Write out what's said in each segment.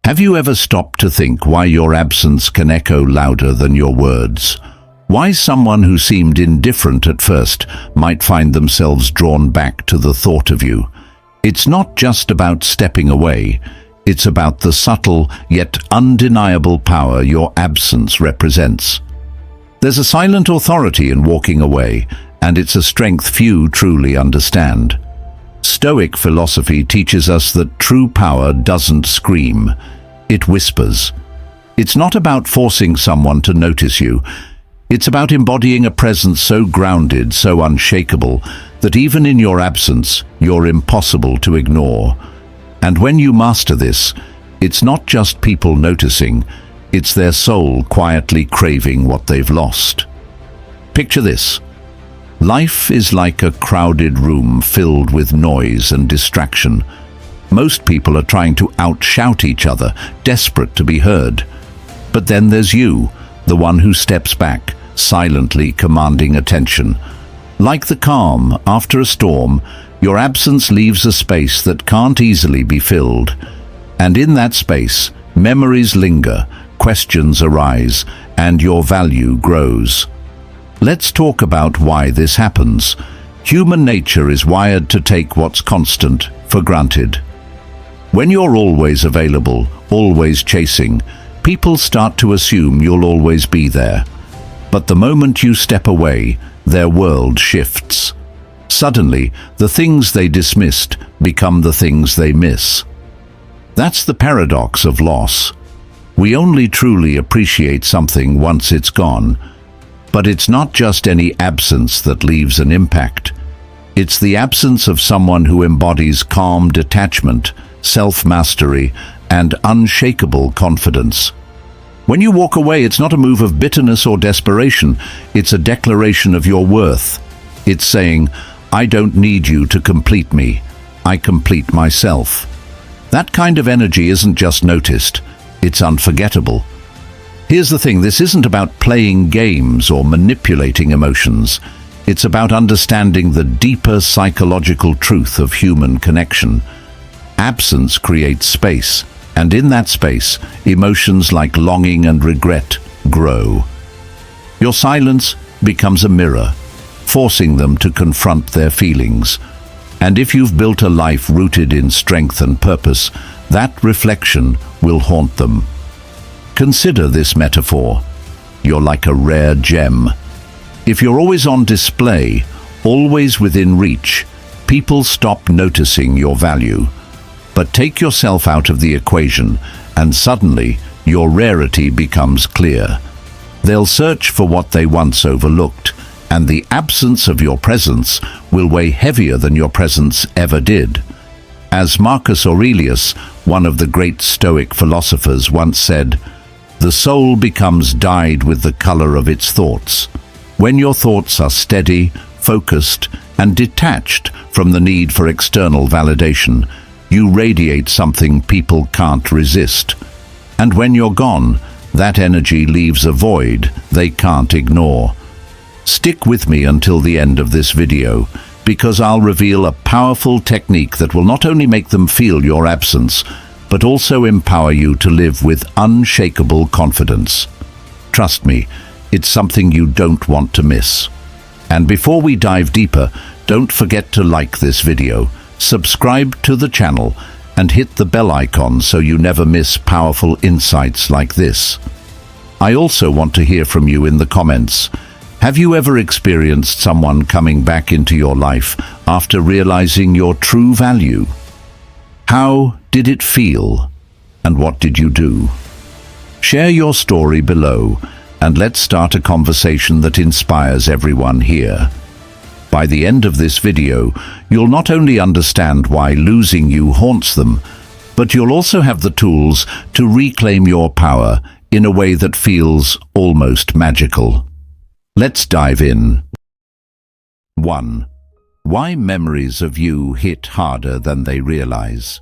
Have you ever stopped to think why your absence can echo louder than your words? Why someone who seemed indifferent at first might find themselves drawn back to the thought of you? It's not just about stepping away. It's about the subtle yet undeniable power your absence represents. There's a silent authority in walking away, and it's a strength few truly understand. Stoic philosophy teaches us that true power doesn't scream, it whispers. It's not about forcing someone to notice you. It's about embodying a presence so grounded, so unshakable, that even in your absence, you're impossible to ignore. And when you master this, it's not just people noticing, it's their soul quietly craving what they've lost. Picture this. Life is like a crowded room filled with noise and distraction. Most people are trying to outshout each other, desperate to be heard. But then there's you, the one who steps back, silently commanding attention. Like the calm after a storm, your absence leaves a space that can't easily be filled. And in that space, memories linger, questions arise, and your value grows. Let's talk about why this happens. Human nature is wired to take what's constant for granted. When you're always available, always chasing, people start to assume you'll always be there. But the moment you step away, their world shifts. Suddenly, the things they dismissed become the things they miss. That's the paradox of loss. We only truly appreciate something once it's gone. But it's not just any absence that leaves an impact. It's the absence of someone who embodies calm detachment, self-mastery, and unshakable confidence. When you walk away, it's not a move of bitterness or desperation. It's a declaration of your worth. It's saying, I don't need you to complete me. I complete myself. That kind of energy isn't just noticed. It's unforgettable. Here's the thing, this isn't about playing games or manipulating emotions. It's about understanding the deeper psychological truth of human connection. Absence creates space, and in that space, emotions like longing and regret grow. Your silence becomes a mirror, forcing them to confront their feelings. And if you've built a life rooted in strength and purpose, that reflection will haunt them. Consider this metaphor. You're like a rare gem. If you're always on display, always within reach, people stop noticing your value. But take yourself out of the equation, and suddenly your rarity becomes clear. They'll search for what they once overlooked, and the absence of your presence will weigh heavier than your presence ever did. As Marcus Aurelius, one of the great Stoic philosophers, once said, "The soul becomes dyed with the color of its thoughts." When your thoughts are steady, focused, and detached from the need for external validation, you radiate something people can't resist. And when you're gone, that energy leaves a void they can't ignore. Stick with me until the end of this video, because I'll reveal a powerful technique that will not only make them feel your absence, but also empower you to live with unshakable confidence. Trust me, it's something you don't want to miss. And before we dive deeper, don't forget to like this video, subscribe to the channel, and hit the bell icon so you never miss powerful insights like this. I also want to hear from you in the comments. Have you ever experienced someone coming back into your life after realizing your true value? How did it feel? And what did you do? Share your story below, and let's start a conversation that inspires everyone here. By the end of this video, you'll not only understand why losing you haunts them, but you'll also have the tools to reclaim your power in a way that feels almost magical. Let's dive in. 1. Why memories of you hit harder than they realize.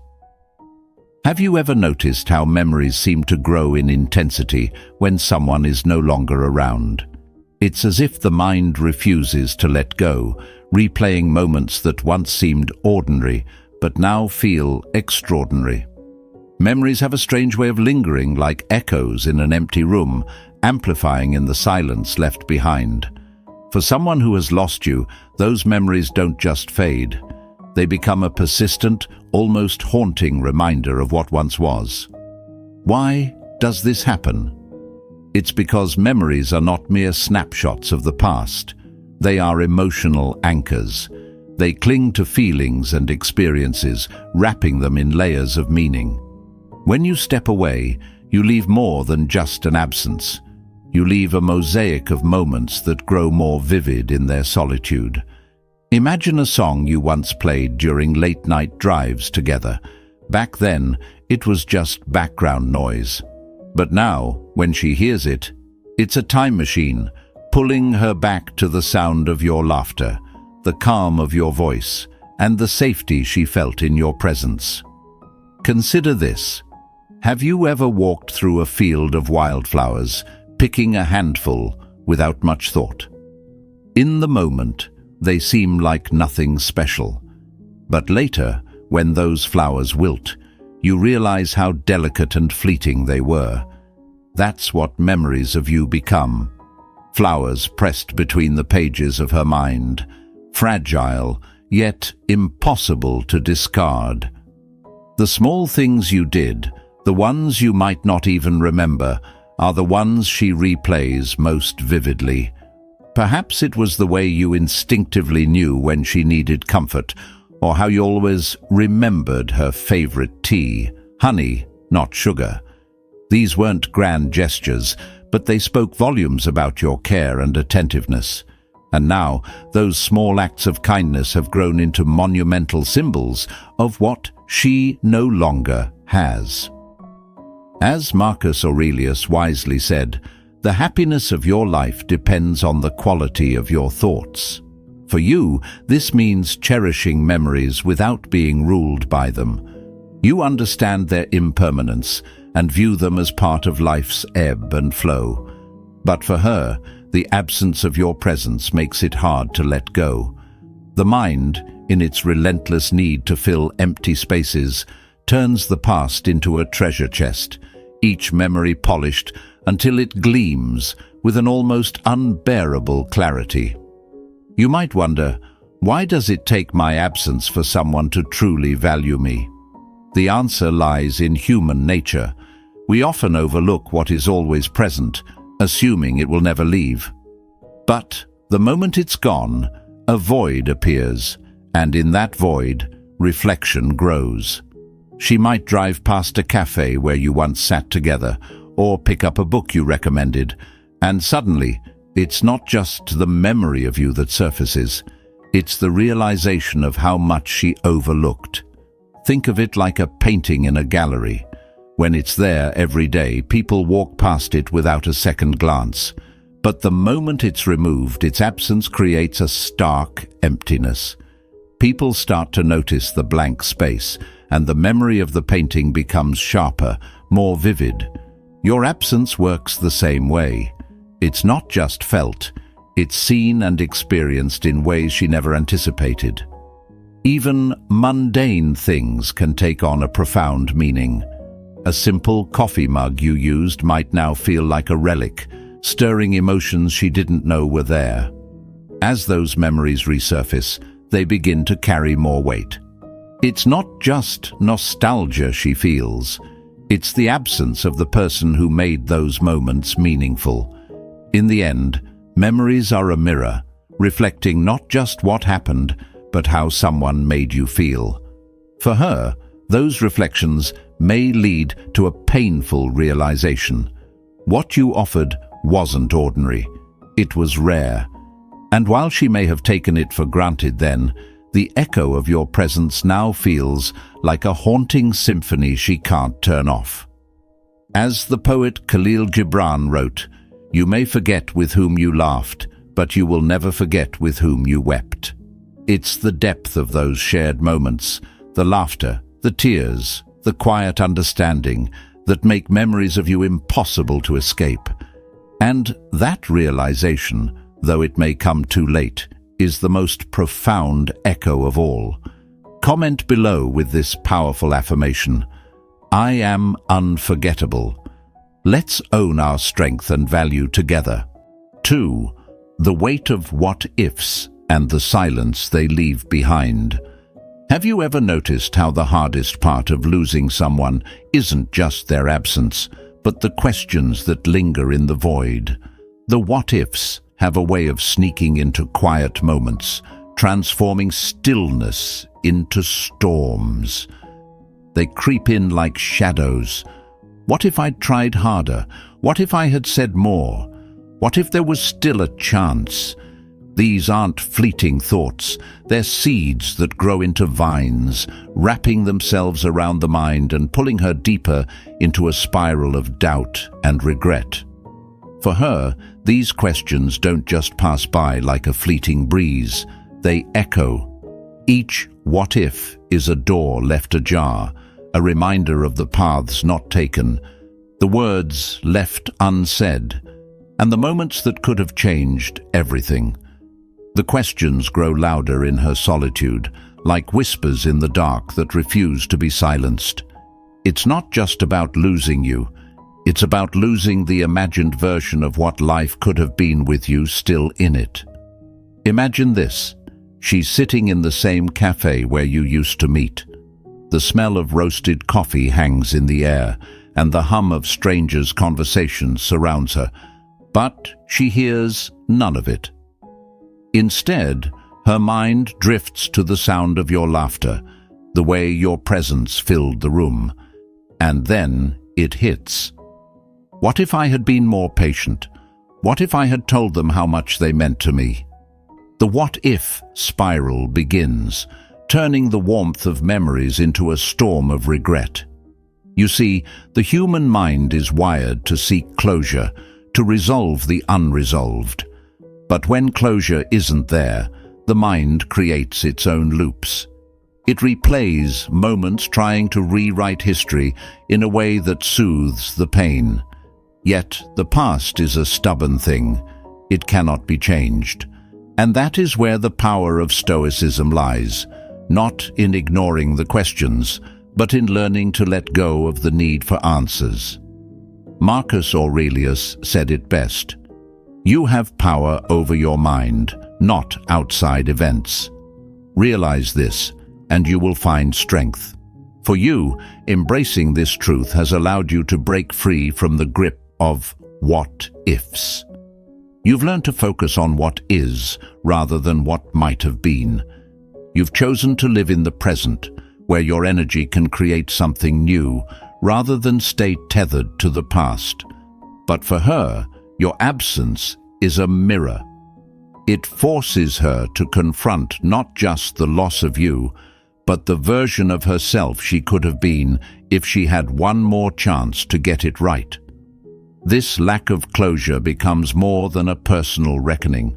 Have you ever noticed how memories seem to grow in intensity when someone is no longer around? It's as if the mind refuses to let go, replaying moments that once seemed ordinary but now feel extraordinary. Memories have a strange way of lingering like echoes in an empty room, amplifying in the silence left behind. For someone who has lost you, those memories don't just fade. They become a persistent, almost haunting reminder of what once was. Why does this happen? It's because memories are not mere snapshots of the past. They are emotional anchors. They cling to feelings and experiences, wrapping them in layers of meaning. When you step away, you leave more than just an absence. You leave a mosaic of moments that grow more vivid in their solitude. Imagine a song you once played during late-night drives together. Back then, it was just background noise. But now, when she hears it, it's a time machine, pulling her back to the sound of your laughter, the calm of your voice, and the safety she felt in your presence. Consider this. Have you ever walked through a field of wildflowers, picking a handful without much thought? In the moment, they seem like nothing special. But later, when those flowers wilt, you realize how delicate and fleeting they were. That's what memories of you become. Flowers pressed between the pages of her mind, fragile, yet impossible to discard. The small things you did, the ones you might not even remember, are the ones she replays most vividly. Perhaps it was the way you instinctively knew when she needed comfort, or how you always remembered her favorite tea, honey, not sugar. These weren't grand gestures, but they spoke volumes about your care and attentiveness. And now, those small acts of kindness have grown into monumental symbols of what she no longer has. As Marcus Aurelius wisely said, the happiness of your life depends on the quality of your thoughts. For you, this means cherishing memories without being ruled by them. You understand their impermanence and view them as part of life's ebb and flow. But for her, the absence of your presence makes it hard to let go. The mind, in its relentless need to fill empty spaces, turns the past into a treasure chest, each memory polished until it gleams with an almost unbearable clarity. You might wonder, why does it take my absence for someone to truly value me? The answer lies in human nature. We often overlook what is always present, assuming it will never leave. But the moment it's gone, a void appears, and in that void, reflection grows. She might drive past a cafe where you once sat together, or pick up a book you recommended, and suddenly, it's not just the memory of you that surfaces, it's the realization of how much she overlooked. Think of it like a painting in a gallery. When it's there every day, people walk past it without a second glance. But the moment it's removed, its absence creates a stark emptiness. People start to notice the blank space, and the memory of the painting becomes sharper, more vivid. Your absence works the same way. It's not just felt, it's seen and experienced in ways she never anticipated. Even mundane things can take on a profound meaning. A simple coffee mug you used might now feel like a relic, stirring emotions she didn't know were there. As those memories resurface, they begin to carry more weight. It's not just nostalgia she feels, it's the absence of the person who made those moments meaningful. In the end, memories are a mirror, reflecting not just what happened, but how someone made you feel. For her, those reflections may lead to a painful realization. What you offered wasn't ordinary. It was rare. And while she may have taken it for granted then, the echo of your presence now feels like a haunting symphony she can't turn off. As the poet Khalil Gibran wrote, "You may forget with whom you laughed, but you will never forget with whom you wept." It's the depth of those shared moments, the laughter, the tears, the quiet understanding that make memories of you impossible to escape. And that realization, though it may come too late, is the most profound echo of all. Comment below with this powerful affirmation. I am unforgettable. Let's own our strength and value together. 2. The weight of what-ifs and the silence they leave behind. Have you ever noticed how the hardest part of losing someone isn't just their absence, but the questions that linger in the void? The what-ifs have a way of sneaking into quiet moments, transforming stillness into storms. They creep in like shadows. What if I'd tried harder? What if I had said more? What if there was still a chance? These aren't fleeting thoughts. They're seeds that grow into vines, wrapping themselves around the mind and pulling her deeper into a spiral of doubt and regret. For her, these questions don't just pass by like a fleeting breeze. They echo. Each what if is a door left ajar, a reminder of the paths not taken, the words left unsaid, and the moments that could have changed everything. The questions grow louder in her solitude, like whispers in the dark that refuse to be silenced. It's not just about losing you. It's about losing the imagined version of what life could have been with you still in it. Imagine this. She's sitting in the same cafe where you used to meet. The smell of roasted coffee hangs in the air, and the hum of strangers' conversations surrounds her. But she hears none of it. Instead, her mind drifts to the sound of your laughter, the way your presence filled the room. And then it hits. What if I had been more patient? What if I had told them how much they meant to me? The what-if spiral begins, turning the warmth of memories into a storm of regret. You see, the human mind is wired to seek closure, to resolve the unresolved. But when closure isn't there, the mind creates its own loops. It replays moments trying to rewrite history in a way that soothes the pain. Yet the past is a stubborn thing. It cannot be changed. And that is where the power of Stoicism lies, not in ignoring the questions, but in learning to let go of the need for answers. Marcus Aurelius said it best. You have power over your mind, not outside events. Realize this, and you will find strength. For you, embracing this truth has allowed you to break free from the grip of what-ifs. You've learned to focus on what is, rather than what might have been. You've chosen to live in the present, where your energy can create something new, rather than stay tethered to the past. But for her, your absence is a mirror. It forces her to confront not just the loss of you, but the version of herself she could have been if she had one more chance to get it right. This lack of closure becomes more than a personal reckoning.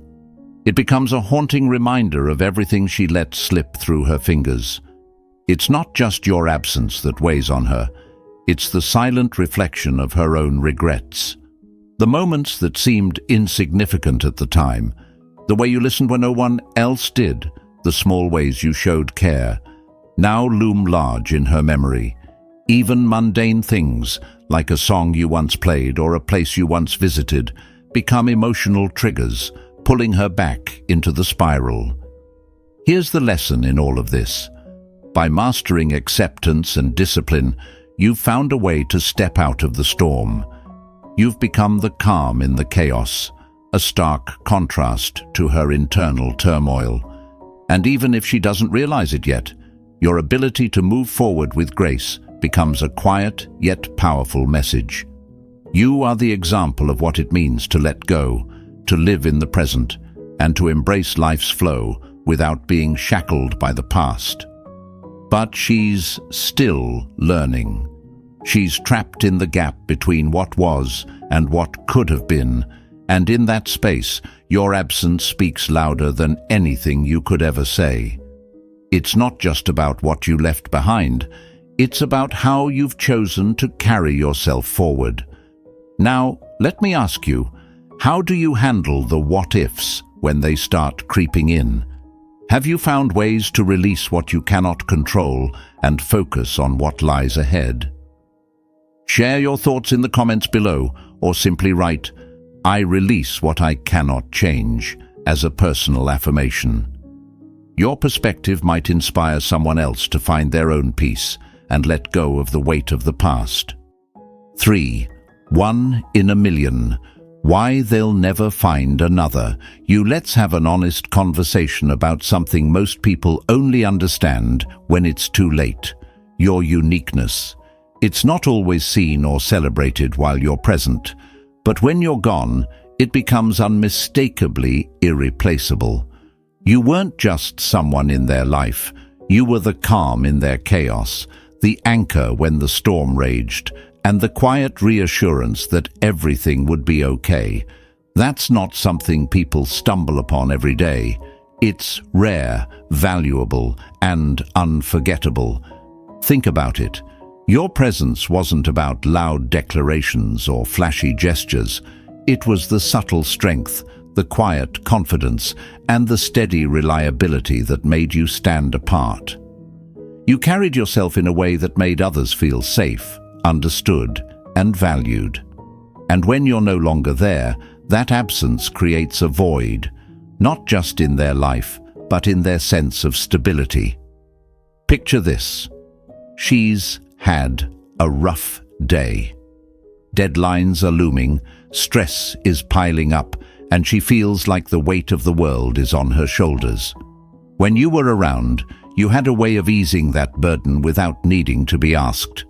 It becomes a haunting reminder of everything she let slip through her fingers. It's not just your absence that weighs on her. It's the silent reflection of her own regrets. The moments that seemed insignificant at the time, the way you listened when no one else did, the small ways you showed care, now loom large in her memory. Even mundane things, like a song you once played or a place you once visited, become emotional triggers, pulling her back into the spiral. Here's the lesson in all of this. By mastering acceptance and discipline, you've found a way to step out of the storm. You've become the calm in the chaos, a stark contrast to her internal turmoil. And even if she doesn't realize it yet, your ability to move forward with grace becomes a quiet yet powerful message. You are the example of what it means to let go, to live in the present, and to embrace life's flow without being shackled by the past. But she's still learning. She's trapped in the gap between what was and what could have been, and in that space, your absence speaks louder than anything you could ever say. It's not just about what you left behind, it's about how you've chosen to carry yourself forward. Now, let me ask you, how do you handle the what-ifs when they start creeping in? Have you found ways to release what you cannot control and focus on what lies ahead? Share your thoughts in the comments below, or simply write, "I release what I cannot change," as a personal affirmation. Your perspective might inspire someone else to find their own peace and let go of the weight of the past. 3. 1 in a million. Why they'll never find another. Let's have an honest conversation about something most people only understand when it's too late. Your uniqueness. It's not always seen or celebrated while you're present, but when you're gone, it becomes unmistakably irreplaceable. You weren't just someone in their life. You were the calm in their chaos, the anchor when the storm raged, and the quiet reassurance that everything would be okay. That's not something people stumble upon every day. It's rare, valuable, and unforgettable. Think about it. Your presence wasn't about loud declarations or flashy gestures. It was the subtle strength, the quiet confidence, and the steady reliability that made you stand apart. You carried yourself in a way that made others feel safe, understood, and valued. And when you're no longer there, that absence creates a void, not just in their life, but in their sense of stability. Picture this. She's had a rough day. Deadlines are looming, stress is piling up, and she feels like the weight of the world is on her shoulders. When you were around, you had a way of easing that burden without needing to be asked.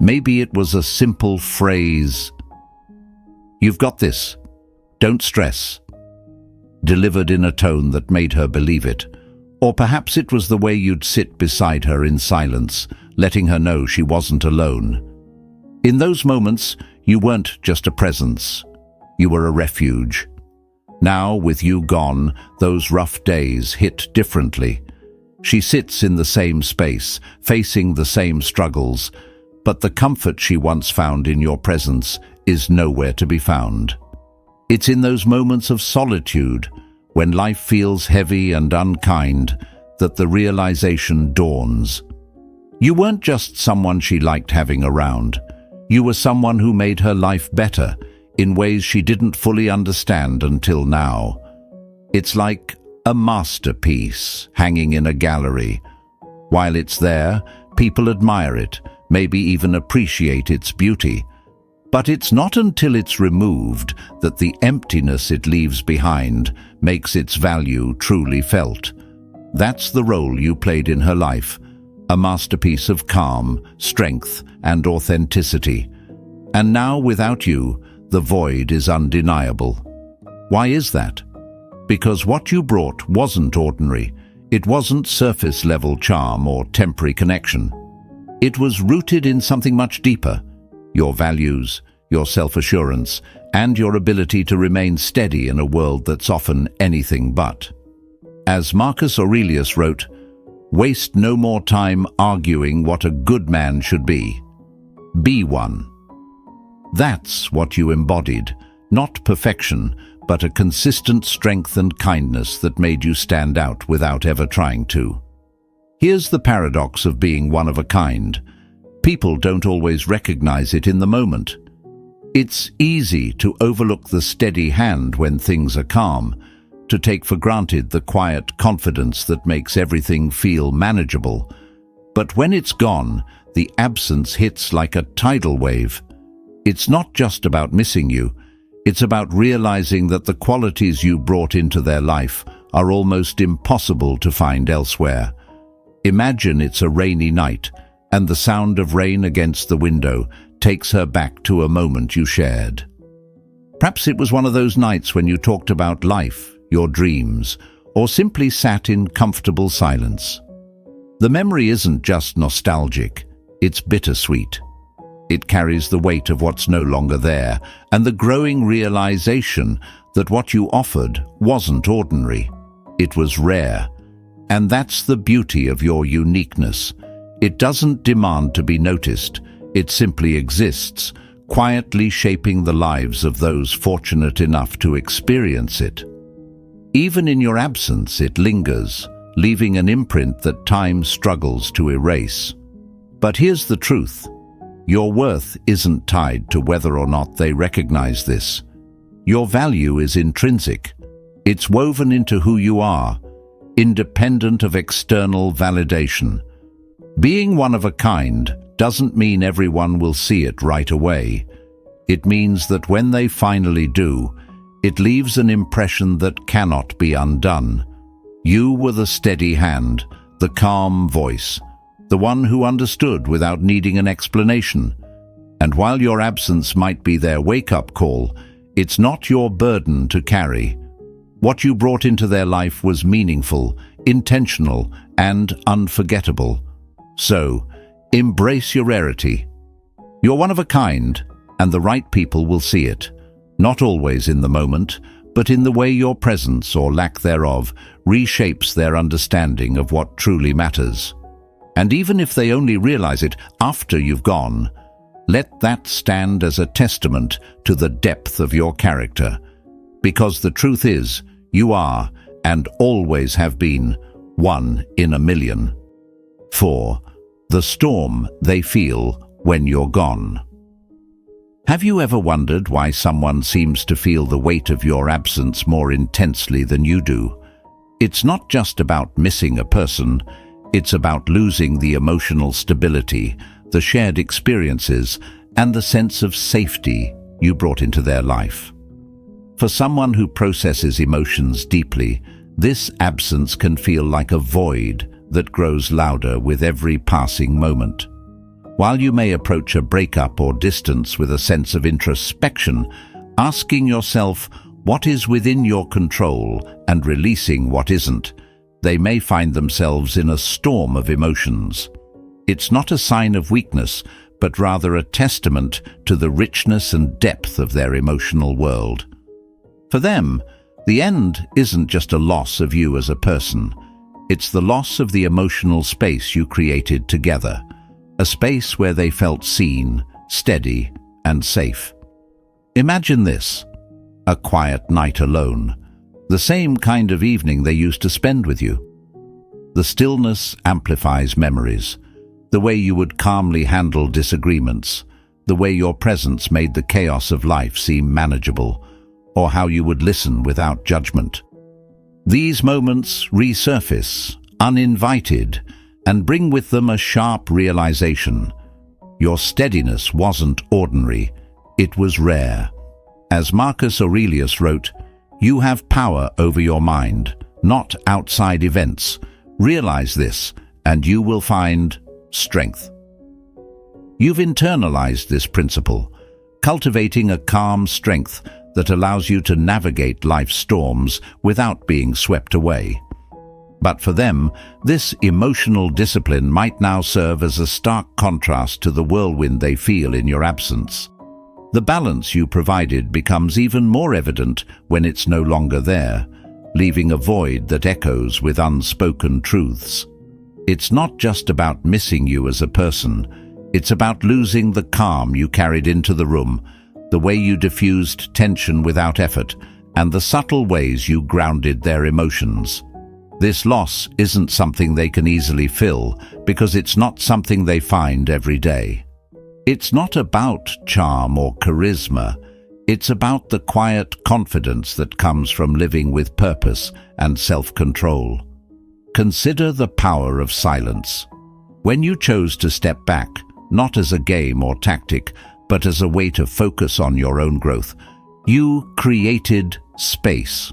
Maybe it was a simple phrase, "You've got this, don't stress," delivered in a tone that made her believe it. Or perhaps it was the way you'd sit beside her in silence, letting her know she wasn't alone. In those moments, you weren't just a presence. You were a refuge. Now, with you gone, those rough days hit differently. She sits in the same space, facing the same struggles, but the comfort she once found in your presence is nowhere to be found. It's in those moments of solitude, when life feels heavy and unkind, that the realization dawns. You weren't just someone she liked having around. You were someone who made her life better, in ways she didn't fully understand until now. It's like a masterpiece hanging in a gallery. While it's there, people admire it, maybe even appreciate its beauty. But it's not until it's removed that the emptiness it leaves behind makes its value truly felt. That's the role you played in her life, a masterpiece of calm, strength, and authenticity. And now, without you, the void is undeniable. Why is that? Because what you brought wasn't ordinary. It wasn't surface-level charm or temporary connection. It was rooted in something much deeper: your values, your self-assurance, and your ability to remain steady in a world that's often anything but. As Marcus Aurelius wrote, "Waste no more time arguing what a good man should be. Be one." That's what you embodied, not perfection, but a consistent strength and kindness that made you stand out without ever trying to. Here's the paradox of being one of a kind. People don't always recognize it in the moment. It's easy to overlook the steady hand when things are calm, to take for granted the quiet confidence that makes everything feel manageable. But when it's gone, the absence hits like a tidal wave. It's not just about missing you. It's about realizing that the qualities you brought into their life are almost impossible to find elsewhere. Imagine it's a rainy night, and the sound of rain against the window takes her back to a moment you shared. Perhaps it was one of those nights when you talked about life, your dreams, or simply sat in comfortable silence. The memory isn't just nostalgic, it's bittersweet. It carries the weight of what's no longer there, and the growing realization that what you offered wasn't ordinary. It was rare. And that's the beauty of your uniqueness. It doesn't demand to be noticed. It simply exists, quietly shaping the lives of those fortunate enough to experience it. Even in your absence, it lingers, leaving an imprint that time struggles to erase. But here's the truth. Your worth isn't tied to whether or not they recognize this. Your value is intrinsic. It's woven into who you are, independent of external validation. Being one of a kind doesn't mean everyone will see it right away. It means that when they finally do, it leaves an impression that cannot be undone. You were the steady hand, the calm voice, the one who understood without needing an explanation. And while your absence might be their wake-up call, it's not your burden to carry. What you brought into their life was meaningful, intentional, and unforgettable. So, embrace your rarity. You're one of a kind, and the right people will see it. Not always in the moment, but in the way your presence, or lack thereof, reshapes their understanding of what truly matters. And even if they only realize it after you've gone, let that stand as a testament to the depth of your character. Because the truth is, you are, and always have been, one in a million. 4. The storm they feel when you're gone. Have you ever wondered why someone seems to feel the weight of your absence more intensely than you do? It's not just about missing a person, it's about losing the emotional stability, the shared experiences, and the sense of safety you brought into their life. For someone who processes emotions deeply, this absence can feel like a void that grows louder with every passing moment. While you may approach a breakup or distance with a sense of introspection, asking yourself what is within your control and releasing what isn't, they may find themselves in a storm of emotions. It's not a sign of weakness, but rather a testament to the richness and depth of their emotional world. For them, the end isn't just a loss of you as a person. It's the loss of the emotional space you created together, a space where they felt seen, steady, and safe. Imagine this: a quiet night alone, the same kind of evening they used to spend with you. The stillness amplifies memories, the way you would calmly handle disagreements, the way your presence made the chaos of life seem manageable, or how you would listen without judgment. These moments resurface, uninvited, and bring with them a sharp realization. Your steadiness wasn't ordinary, it was rare. As Marcus Aurelius wrote, "You have power over your mind, not outside events. Realize this, and you will find strength." You've internalized this principle, cultivating a calm strength that allows you to navigate life's storms without being swept away. But for them, this emotional discipline might now serve as a stark contrast to the whirlwind they feel in your absence. The balance you provided becomes even more evident when it's no longer there, leaving a void that echoes with unspoken truths. It's not just about missing you as a person, it's about losing the calm you carried into the room, the way you diffused tension without effort, and the subtle ways you grounded their emotions. This loss isn't something they can easily fill, because it's not something they find every day. It's not about charm or charisma. It's about the quiet confidence that comes from living with purpose and self-control. Consider the power of silence. When you chose to step back, not as a game or tactic, but as a way to focus on your own growth, you created space.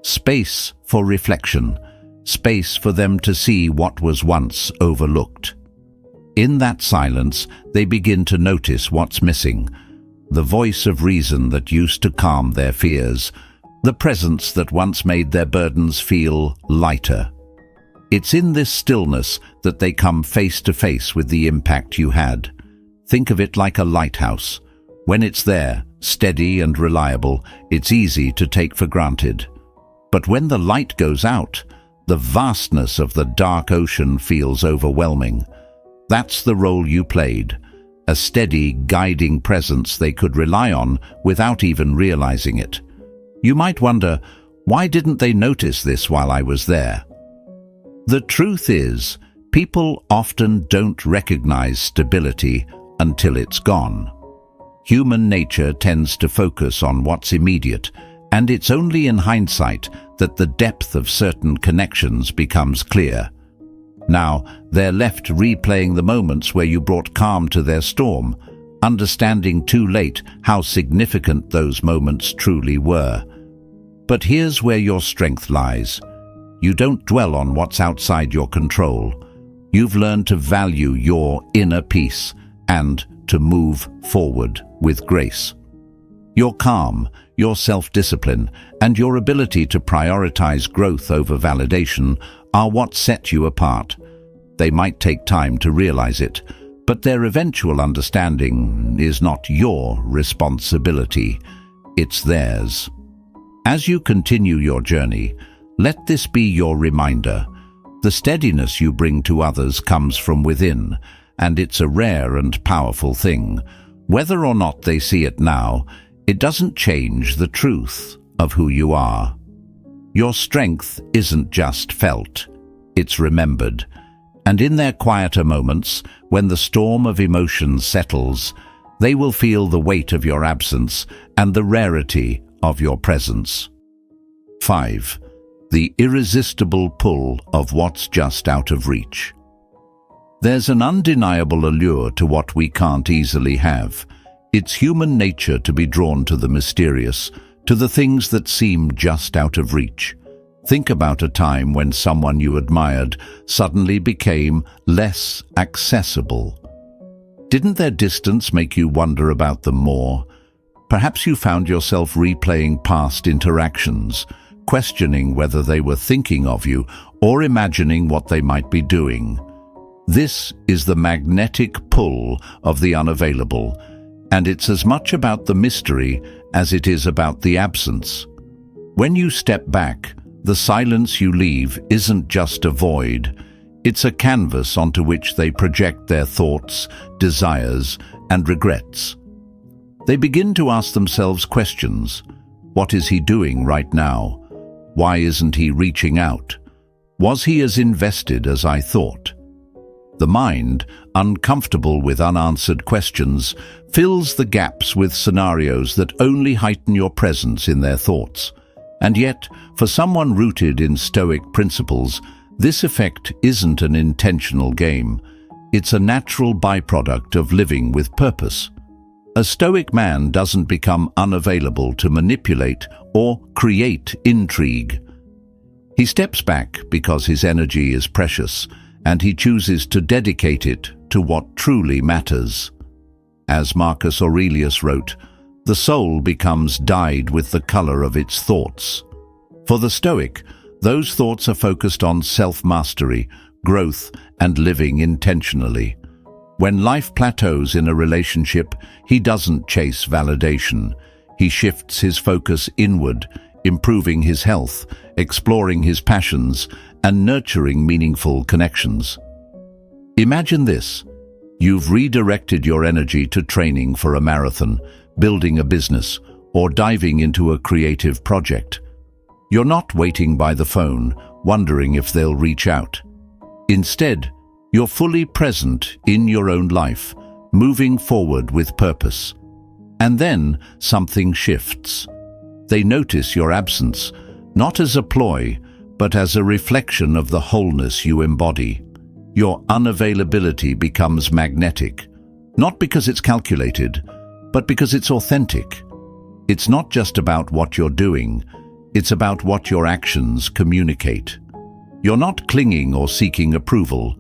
Space for reflection, space for them to see what was once overlooked. In that silence, they begin to notice what's missing, the voice of reason that used to calm their fears, the presence that once made their burdens feel lighter. It's in this stillness that they come face to face with the impact you had. Think of it like a lighthouse. When it's there, steady and reliable, it's easy to take for granted. But when the light goes out, the vastness of the dark ocean feels overwhelming. That's the role you played, a steady, guiding presence they could rely on without even realizing it. You might wonder, why didn't they notice this while I was there? The truth is, people often don't recognize stability until it's gone. Human nature tends to focus on what's immediate, and it's only in hindsight that the depth of certain connections becomes clear. Now, they're left replaying the moments where you brought calm to their storm, understanding too late how significant those moments truly were. But here's where your strength lies. You don't dwell on what's outside your control. You've learned to value your inner peace and to move forward with grace. Your calm, your self-discipline, and your ability to prioritize growth over validation are what set you apart. They might take time to realize it, but their eventual understanding is not your responsibility. It's theirs. As you continue your journey, let this be your reminder. The steadiness you bring to others comes from within, and it's a rare and powerful thing. Whether or not they see it now, it doesn't change the truth of who you are. Your strength isn't just felt, it's remembered. And in their quieter moments, when the storm of emotions settles, they will feel the weight of your absence and the rarity of your presence. 5. The irresistible pull of what's just out of reach. There's an undeniable allure to what we can't easily have. It's human nature to be drawn to the mysterious, to the things that seem just out of reach. Think about a time when someone you admired suddenly became less accessible. Didn't their distance make you wonder about them more? Perhaps you found yourself replaying past interactions, questioning whether they were thinking of you or imagining what they might be doing. This is the magnetic pull of the unavailable, and it's as much about the mystery as it is about the absence. When you step back, the silence you leave isn't just a void, it's a canvas onto which they project their thoughts, desires, and regrets. They begin to ask themselves questions. What is he doing right now? Why isn't he reaching out? Was he as invested as I thought? The mind, uncomfortable with unanswered questions, fills the gaps with scenarios that only heighten your presence in their thoughts. And yet, for someone rooted in Stoic principles, this effect isn't an intentional game. It's a natural byproduct of living with purpose. A Stoic man doesn't become unavailable to manipulate or create intrigue. He steps back because his energy is precious, and he chooses to dedicate it to what truly matters. As Marcus Aurelius wrote, the soul becomes dyed with the color of its thoughts. For the Stoic, those thoughts are focused on self-mastery, growth, and living intentionally. When life plateaus in a relationship, he doesn't chase validation. He shifts his focus inward, improving his health, exploring his passions, and nurturing meaningful connections. Imagine this. You've redirected your energy to training for a marathon, building a business, or diving into a creative project. You're not waiting by the phone, wondering if they'll reach out. Instead, you're fully present in your own life, moving forward with purpose. And then something shifts. They notice your absence, not as a ploy, but as a reflection of the wholeness you embody. Your unavailability becomes magnetic, not because it's calculated, but because it's authentic. It's not just about what you're doing, it's about what your actions communicate. You're not clinging or seeking approval.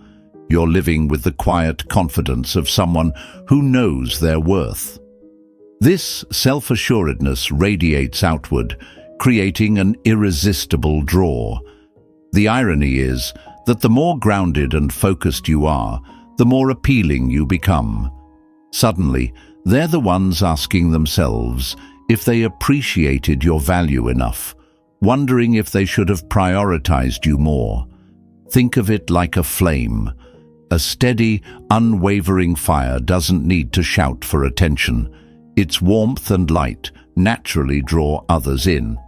You're living with the quiet confidence of someone who knows their worth. This self-assuredness radiates outward, creating an irresistible draw. The irony is that the more grounded and focused you are, the more appealing you become. Suddenly, they're the ones asking themselves if they appreciated your value enough, wondering if they should have prioritized you more. Think of it like a flame. A steady, unwavering fire doesn't need to shout for attention. Its warmth and light naturally draw others in.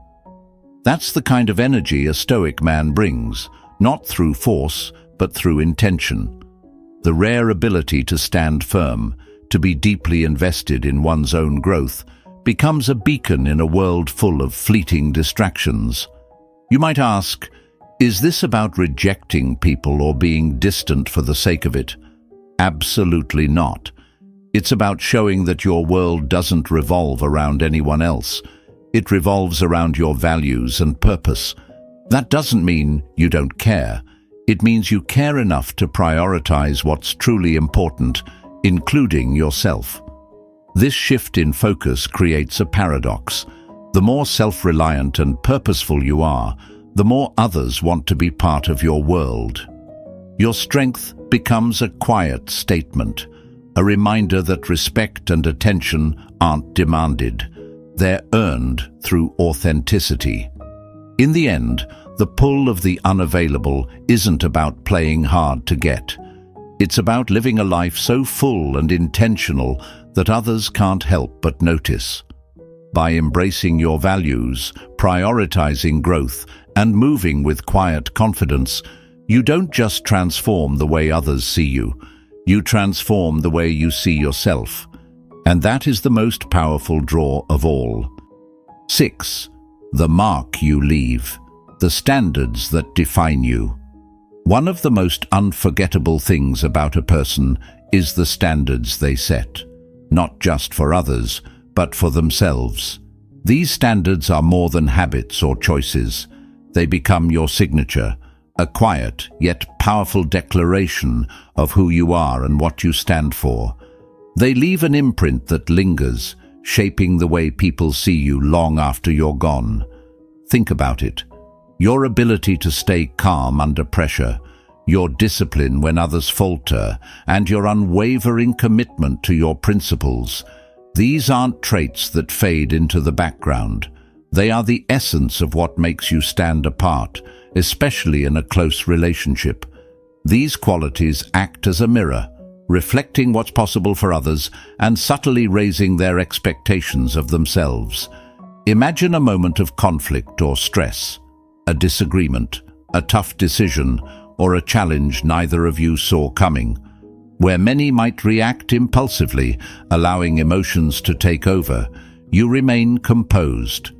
That's the kind of energy a Stoic man brings, not through force, but through intention. The rare ability to stand firm, to be deeply invested in one's own growth, becomes a beacon in a world full of fleeting distractions. You might ask, is this about rejecting people or being distant for the sake of it? Absolutely not. It's about showing that your world doesn't revolve around anyone else. It revolves around your values and purpose. That doesn't mean you don't care. It means you care enough to prioritize what's truly important, including yourself. This shift in focus creates a paradox. The more self-reliant and purposeful you are, the more others want to be part of your world. Your strength becomes a quiet statement, a reminder that respect and attention aren't demanded. They're earned through authenticity. In the end, the pull of the unavailable isn't about playing hard to get. It's about living a life so full and intentional that others can't help but notice. By embracing your values, prioritizing growth, and moving with quiet confidence, you don't just transform the way others see you, you transform the way you see yourself. And that is the most powerful draw of all. 6. The mark you leave. The standards that define you. One of the most unforgettable things about a person is the standards they set, not just for others, but for themselves. These standards are more than habits or choices. They become your signature, a quiet yet powerful declaration of who you are and what you stand for. They leave an imprint that lingers, shaping the way people see you long after you're gone. Think about it. Your ability to stay calm under pressure, your discipline when others falter, and your unwavering commitment to your principles. These aren't traits that fade into the background. They are the essence of what makes you stand apart, especially in a close relationship. These qualities act as a mirror, reflecting what's possible for others and subtly raising their expectations of themselves. Imagine a moment of conflict or stress, a disagreement, a tough decision, or a challenge neither of you saw coming. Where many might react impulsively, allowing emotions to take over, you remain composed.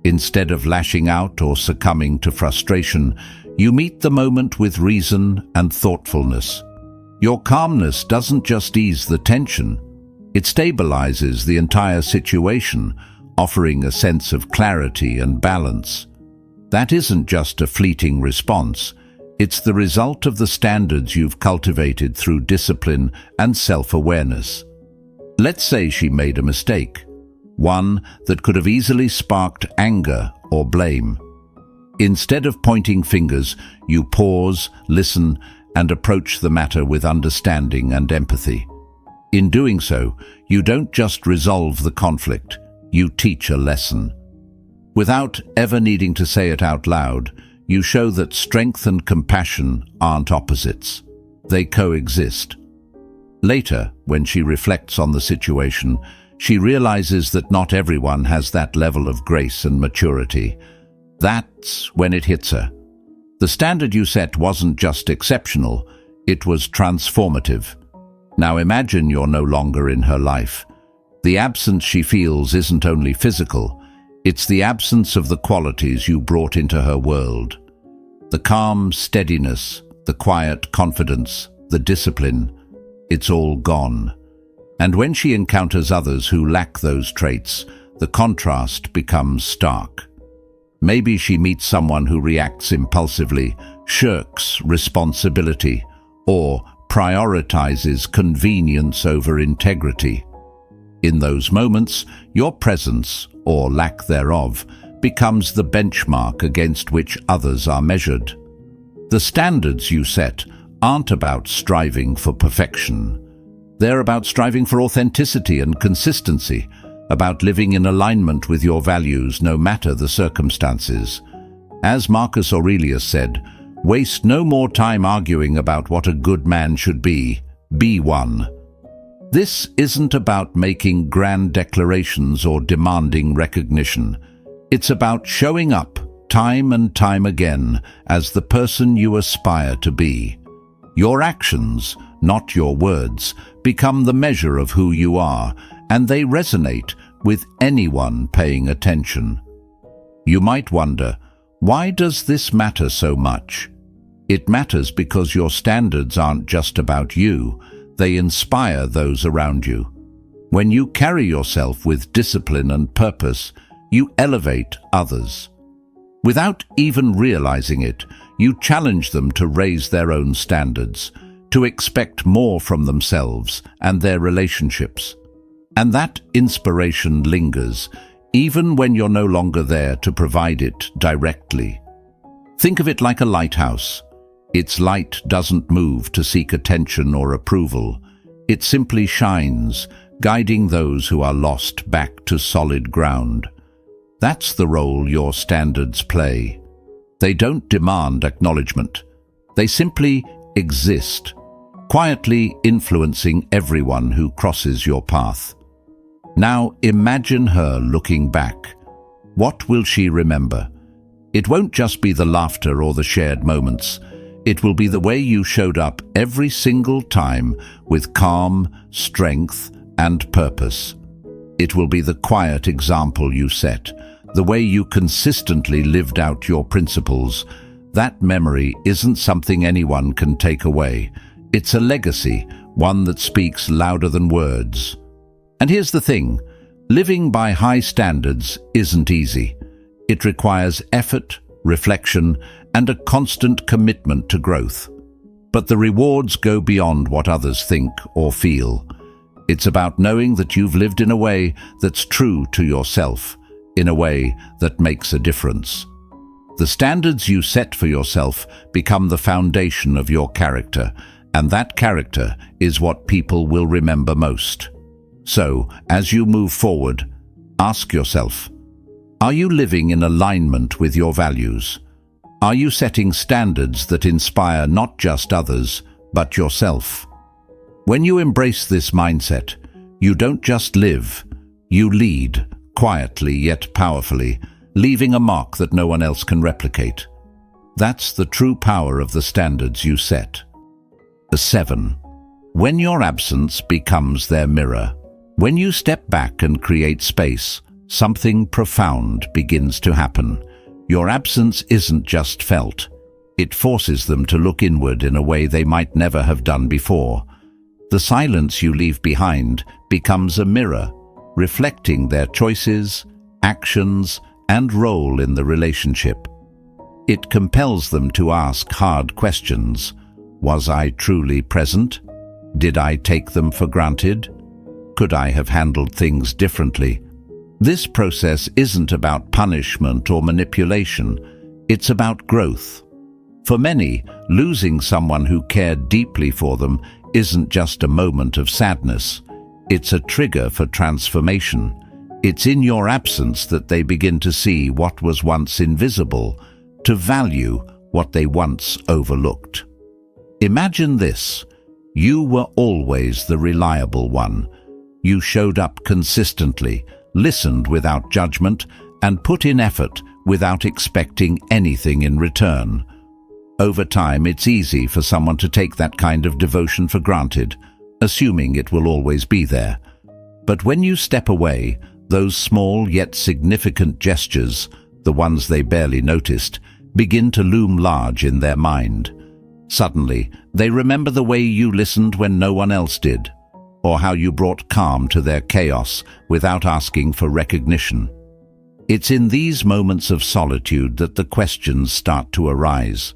Instead of lashing out or succumbing to frustration, you meet the moment with reason and thoughtfulness. Your calmness doesn't just ease the tension, it stabilizes the entire situation, offering a sense of clarity and balance. That isn't just a fleeting response, it's the result of the standards you've cultivated through discipline and self-awareness. Let's say she made a mistake, one that could have easily sparked anger or blame. Instead of pointing fingers, you pause, listen, and approach the matter with understanding and empathy. In doing so, you don't just resolve the conflict, you teach a lesson. Without ever needing to say it out loud, you show that strength and compassion aren't opposites. They coexist. Later, when she reflects on the situation, she realizes that not everyone has that level of grace and maturity. That's when it hits her. The standard you set wasn't just exceptional, it was transformative. Now imagine you're no longer in her life. The absence she feels isn't only physical, it's the absence of the qualities you brought into her world. The calm steadiness, the quiet confidence, the discipline, it's all gone. And when she encounters others who lack those traits, the contrast becomes stark. Maybe she meets someone who reacts impulsively, shirks responsibility, or prioritizes convenience over integrity. In those moments, your presence, or lack thereof, becomes the benchmark against which others are measured. The standards you set aren't about striving for perfection. They're about striving for authenticity and consistency, about living in alignment with your values no matter the circumstances. As Marcus Aurelius said, "Waste no more time arguing about what a good man should be one." This isn't about making grand declarations or demanding recognition. It's about showing up time and time again as the person you aspire to be. Your actions, not your words, become the measure of who you are, and they resonate with anyone paying attention. You might wonder, why does this matter so much? It matters because your standards aren't just about you, they inspire those around you. When you carry yourself with discipline and purpose, you elevate others. Without even realizing it, you challenge them to raise their own standards, to expect more from themselves and their relationships. And that inspiration lingers, even when you're no longer there to provide it directly. Think of it like a lighthouse. Its light doesn't move to seek attention or approval. It simply shines, guiding those who are lost back to solid ground. That's the role your standards play. They don't demand acknowledgement. They simply exist, quietly influencing everyone who crosses your path. Now imagine her looking back. What will she remember? It won't just be the laughter or the shared moments. It will be the way you showed up every single time with calm, strength, and purpose. It will be the quiet example you set, the way you consistently lived out your principles. That memory isn't something anyone can take away. It's a legacy, one that speaks louder than words. And here's the thing, living by high standards isn't easy. It requires effort, reflection, and a constant commitment to growth. But the rewards go beyond what others think or feel. It's about knowing that you've lived in a way that's true to yourself, in a way that makes a difference. The standards you set for yourself become the foundation of your character, and that character is what people will remember most. So, as you move forward, ask yourself, are you living in alignment with your values? Are you setting standards that inspire not just others, but yourself? When you embrace this mindset, you don't just live, you lead, quietly yet powerfully, leaving a mark that no one else can replicate. That's the true power of the standards you set. 7. When your absence becomes their mirror. When you step back and create space, something profound begins to happen. Your absence isn't just felt. It forces them to look inward in a way they might never have done before. The silence you leave behind becomes a mirror, reflecting their choices, actions, and role in the relationship. It compels them to ask hard questions. Was I truly present? Did I take them for granted? Could I have handled things differently? This process isn't about punishment or manipulation. It's about growth. For many, losing someone who cared deeply for them isn't just a moment of sadness. It's a trigger for transformation. It's in your absence that they begin to see what was once invisible, to value what they once overlooked. Imagine this. You were always the reliable one. You showed up consistently, listened without judgment, and put in effort without expecting anything in return. Over time, it's easy for someone to take that kind of devotion for granted, assuming it will always be there. But when you step away, those small yet significant gestures, the ones they barely noticed, begin to loom large in their mind. Suddenly, they remember the way you listened when no one else did, or how you brought calm to their chaos without asking for recognition. It's in these moments of solitude that the questions start to arise.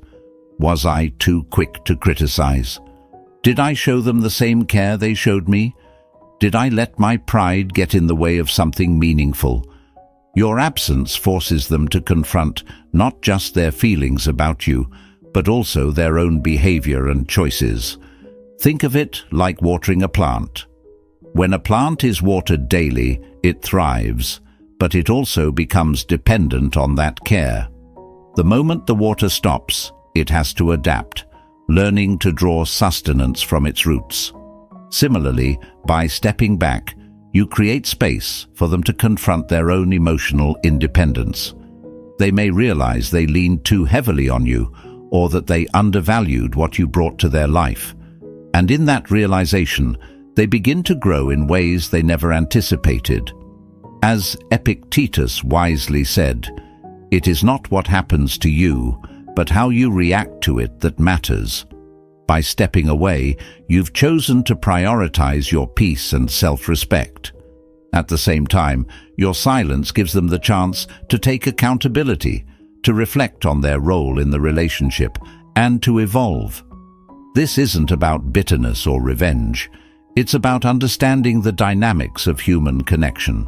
Was I too quick to criticize? Did I show them the same care they showed me? Did I let my pride get in the way of something meaningful? Your absence forces them to confront not just their feelings about you, but also their own behavior and choices. Think of it like watering a plant. When a plant is watered daily, it thrives, but it also becomes dependent on that care. The moment the water stops, it has to adapt, learning to draw sustenance from its roots. Similarly, by stepping back, you create space for them to confront their own emotional independence. They may realize they leaned too heavily on you, or that they undervalued what you brought to their life. And in that realization, they begin to grow in ways they never anticipated. As Epictetus wisely said, "It is not what happens to you, but how you react to it that matters." By stepping away, you've chosen to prioritize your peace and self-respect. At the same time, your silence gives them the chance to take accountability, to reflect on their role in the relationship, and to evolve. This isn't about bitterness or revenge. It's about understanding the dynamics of human connection.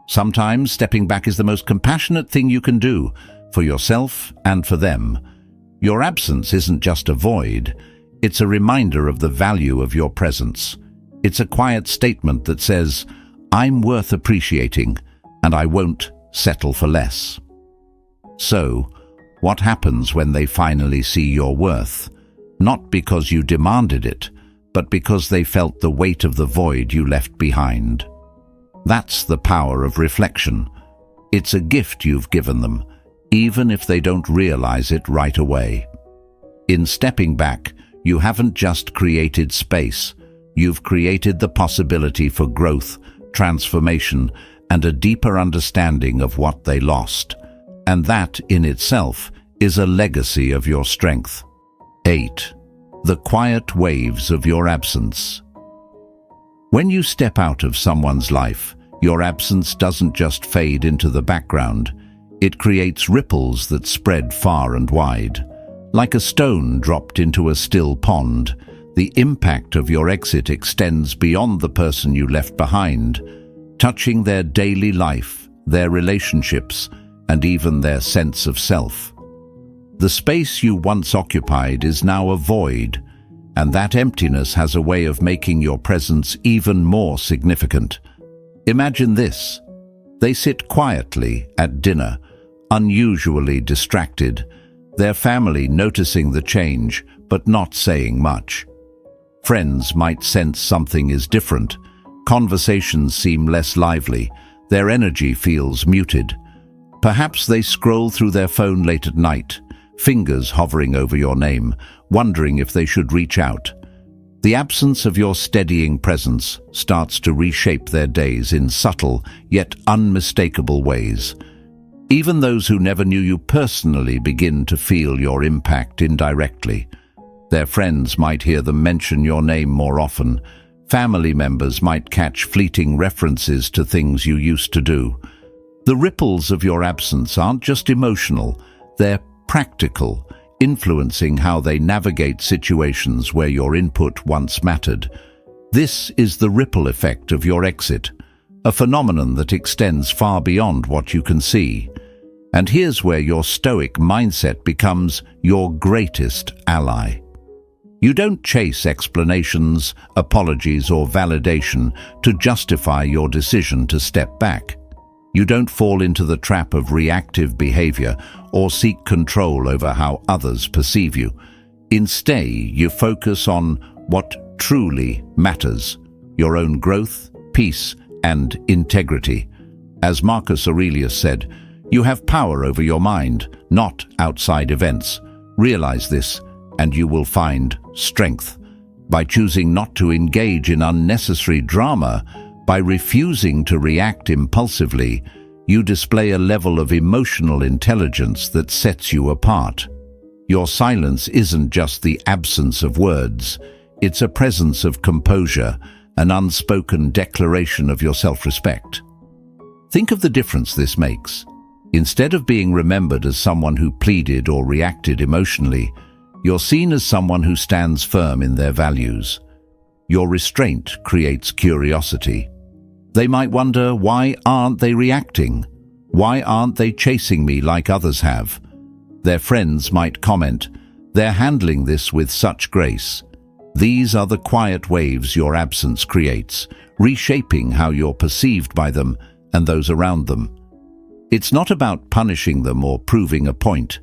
Sometimes stepping back is the most compassionate thing you can do, for yourself and for them. Your absence isn't just a void. It's a reminder of the value of your presence. It's a quiet statement that says, "I'm worth appreciating, and I won't settle for less." So, what happens when they finally see your worth? Not because you demanded it, but because they felt the weight of the void you left behind. That's the power of reflection. It's a gift you've given them, even if they don't realize it right away. In stepping back, you haven't just created space. You've created the possibility for growth, transformation, and a deeper understanding of what they lost. And that, in itself, is a legacy of your strength. 8. The quiet waves of your absence. When you step out of someone's life, your absence doesn't just fade into the background. It creates ripples that spread far and wide. Like a stone dropped into a still pond, the impact of your exit extends beyond the person you left behind, touching their daily life, their relationships, and even their sense of self. The space you once occupied is now a void, and that emptiness has a way of making your presence even more significant. Imagine this. They sit quietly at dinner, unusually distracted, their family noticing the change, but not saying much. Friends might sense something is different. Conversations seem less lively. Their energy feels muted. Perhaps they scroll through their phone late at night, fingers hovering over your name, wondering if they should reach out. The absence of your steadying presence starts to reshape their days in subtle, yet unmistakable ways. Even those who never knew you personally begin to feel your impact indirectly. Their friends might hear them mention your name more often. Family members might catch fleeting references to things you used to do. The ripples of your absence aren't just emotional, they're practical, influencing how they navigate situations where your input once mattered. This is the ripple effect of your exit, a phenomenon that extends far beyond what you can see. And here's where your stoic mindset becomes your greatest ally. You don't chase explanations, apologies, or validation to justify your decision to step back. You don't fall into the trap of reactive behavior or seek control over how others perceive you. Instead, you focus on what truly matters: your own growth, peace, and integrity. As Marcus Aurelius said, you have power over your mind, not outside events. Realize this, and you will find strength. By choosing not to engage in unnecessary drama, by refusing to react impulsively, you display a level of emotional intelligence that sets you apart. Your silence isn't just the absence of words, it's a presence of composure, an unspoken declaration of your self-respect. Think of the difference this makes. Instead of being remembered as someone who pleaded or reacted emotionally, you're seen as someone who stands firm in their values. Your restraint creates curiosity. They might wonder, why aren't they reacting? Why aren't they chasing me like others have? Their friends might comment, they're handling this with such grace. These are the quiet waves your absence creates, reshaping how you're perceived by them and those around them. It's not about punishing them or proving a point.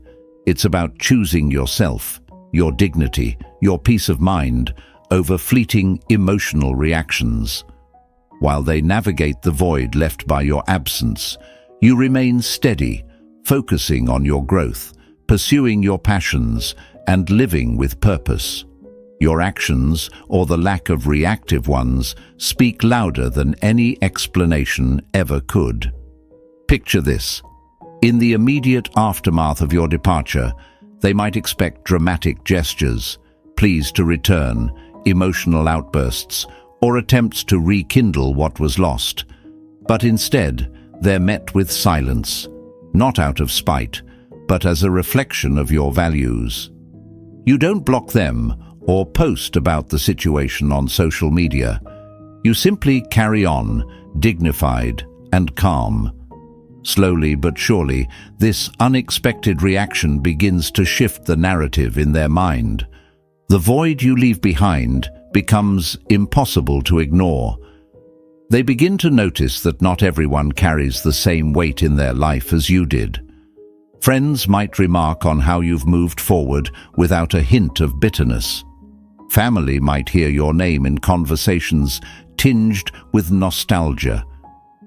It's about choosing yourself, your dignity, your peace of mind over fleeting emotional reactions. While they navigate the void left by your absence, you remain steady, focusing on your growth, pursuing your passions, and living with purpose. Your actions, or the lack of reactive ones, speak louder than any explanation ever could. Picture this. In the immediate aftermath of your departure, they might expect dramatic gestures, pleas to return, emotional outbursts, or attempts to rekindle what was lost. But instead, they're met with silence, not out of spite, but as a reflection of your values. You don't block them or post about the situation on social media. You simply carry on, dignified and calm. Slowly but surely, this unexpected reaction begins to shift the narrative in their mind. The void you leave behind becomes impossible to ignore. They begin to notice that not everyone carries the same weight in their life as you did. Friends might remark on how you've moved forward without a hint of bitterness. Family might hear your name in conversations tinged with nostalgia,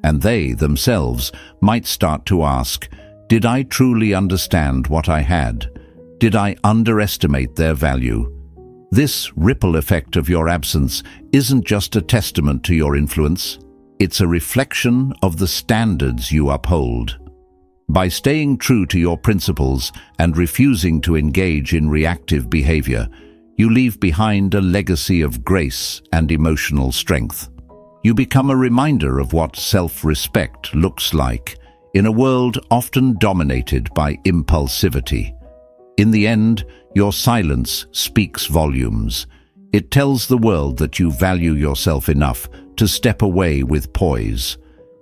and they themselves might start to ask, did I truly understand what I had? Did I underestimate their value? This ripple effect of your absence isn't just a testament to your influence, it's a reflection of the standards you uphold. By staying true to your principles and refusing to engage in reactive behavior, you leave behind a legacy of grace and emotional strength. You become a reminder of what self-respect looks like in a world often dominated by impulsivity. In the end, your silence speaks volumes. It tells the world that you value yourself enough to step away with poise,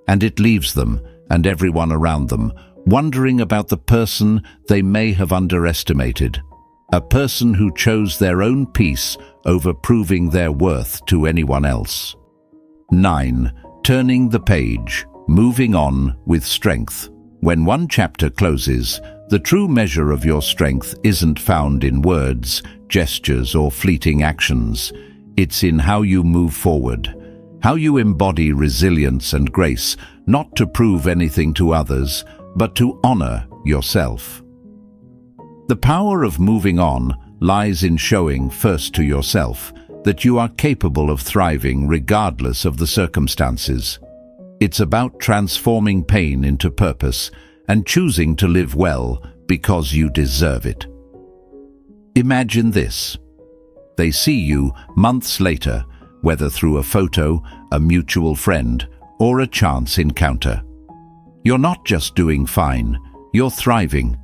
and it leaves them, and everyone around them, wondering about the person they may have underestimated, a person who chose their own peace over proving their worth to anyone else. 9. Turning the page, moving on with strength. When one chapter closes, the true measure of your strength isn't found in words, gestures, or fleeting actions. It's in how you move forward, how you embody resilience and grace, not to prove anything to others, but to honor yourself. The power of moving on lies in showing first to yourself that you are capable of thriving regardless of the circumstances. It's about transforming pain into purpose and choosing to live well because you deserve it. Imagine this. They see you months later, whether through a photo, a mutual friend, or a chance encounter. You're not just doing fine, you're thriving.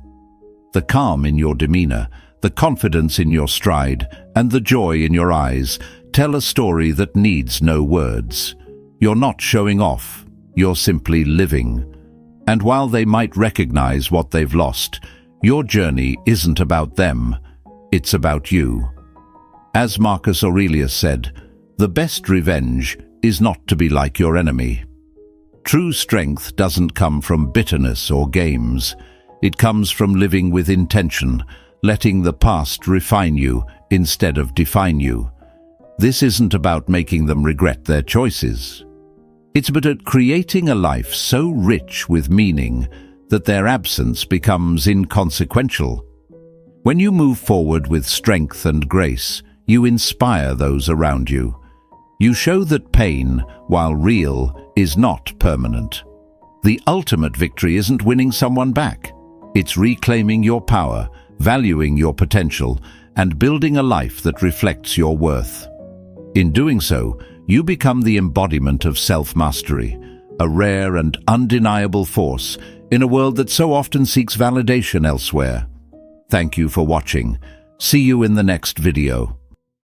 The calm in your demeanor, the confidence in your stride, and the joy in your eyes tell a story that needs no words. You're not showing off, you're simply living. And while they might recognize what they've lost, your journey isn't about them, it's about you. As Marcus Aurelius said, the best revenge is not to be like your enemy. True strength doesn't come from bitterness or games. It comes from living with intention, letting the past refine you instead of define you. This isn't about making them regret their choices. It's about creating a life so rich with meaning that their absence becomes inconsequential. When you move forward with strength and grace, you inspire those around you. You show that pain, while real, is not permanent. The ultimate victory isn't winning someone back. It's reclaiming your power, valuing your potential, and building a life that reflects your worth. In doing so, you become the embodiment of self-mastery, a rare and undeniable force in a world that so often seeks validation elsewhere. Thank you for watching. See you in the next video.